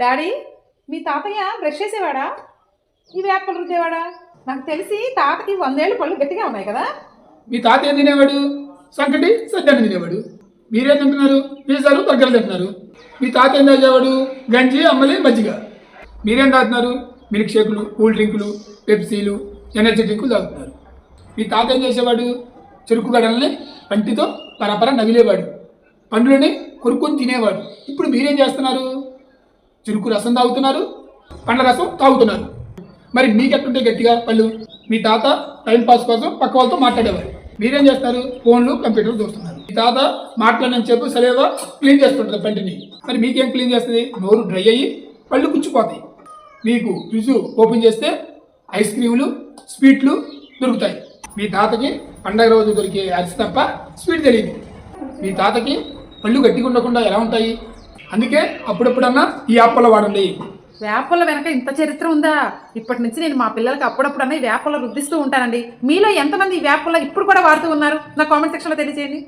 Daddy, మీ తాతయ్య brush చేసేవాడా? ఈ వేపలు రుద్దేవాడా? నాకు తెలిసి తాతకి 100 ఏళ్ళు పళ్ళు గట్టిగా ఉన్నాయి కదా. మీ తాత ఏం తినేవాడు? సంకటి సజ్జాన్ని తినేవాడు. మీరేం తింటున్నారు? పిజ్జాలు బర్గర్లు తింటున్నారు. మీ తాత ఏం తాగేవాడు? గంజి, అమ్మలి, మజ్జిగ. మీరేం తాగుతున్నారు? మిల్క్ షేకులు, కూల్ డ్రింకులు, పెప్సీలు, ఎనర్జీ డ్రింకులు తాగుతున్నారు. మీ తాత ఏం చేసేవాడు? చెరుకు గడల్ని పంటితో పరపర నవిలేవాడు. పండ్లని కొరుక్కొని తినేవాడు. ఇప్పుడు మీరేం చేస్తున్నారు? చెరుకు రసం తాగుతున్నారు, పండ్ల రసం తాగుతున్నారు. మరి మీకెట్టుంటే గట్టిగా పళ్ళు? మీ తాత టైంపాస్ కోసం పక్క వాళ్ళతో మాట్లాడేవారు. మీరేం చేస్తారు? ఫోన్లు, కంప్యూటర్లు చూస్తున్నారు. మీ తాత మాట్లాడిన చెప్పు సలేవా క్లీన్ చేస్తుంటుంది పంటిని. మరి మీకేం క్లీన్ చేస్తుంది? నోరు డ్రై అయ్యి పళ్ళు పుచ్చిపోతాయి. మీకు ఫ్రిడ్జ్ ఓపెన్ చేస్తే ఐస్ క్రీములు, స్వీట్లు దొరుకుతాయి. మీ తాతకి పండగ రోజు దొరికే అరిసి తప్ప స్వీట్ తెలియదు. మీ తాతకి పళ్ళు గట్టిగా ఉండకుండా ఎలా ఉంటాయి? అందుకే అప్పుడప్పుడన్నా ఈ యాప్పలు వాడండి. వేపల వెనక ఇంత చరిత్ర ఉందా? ఇప్పటి నుంచి నేను మా పిల్లలకి అప్పుడప్పుడన్నా ఈ వేపల రుద్దిస్తూ ఉంటానండి. మీలో ఎంతమంది ఈ వేపల ఇప్పుడు కూడా వాడుతూ ఉన్నారు? నా కామెంట్ సెక్షన్లో తెలియజేయండి.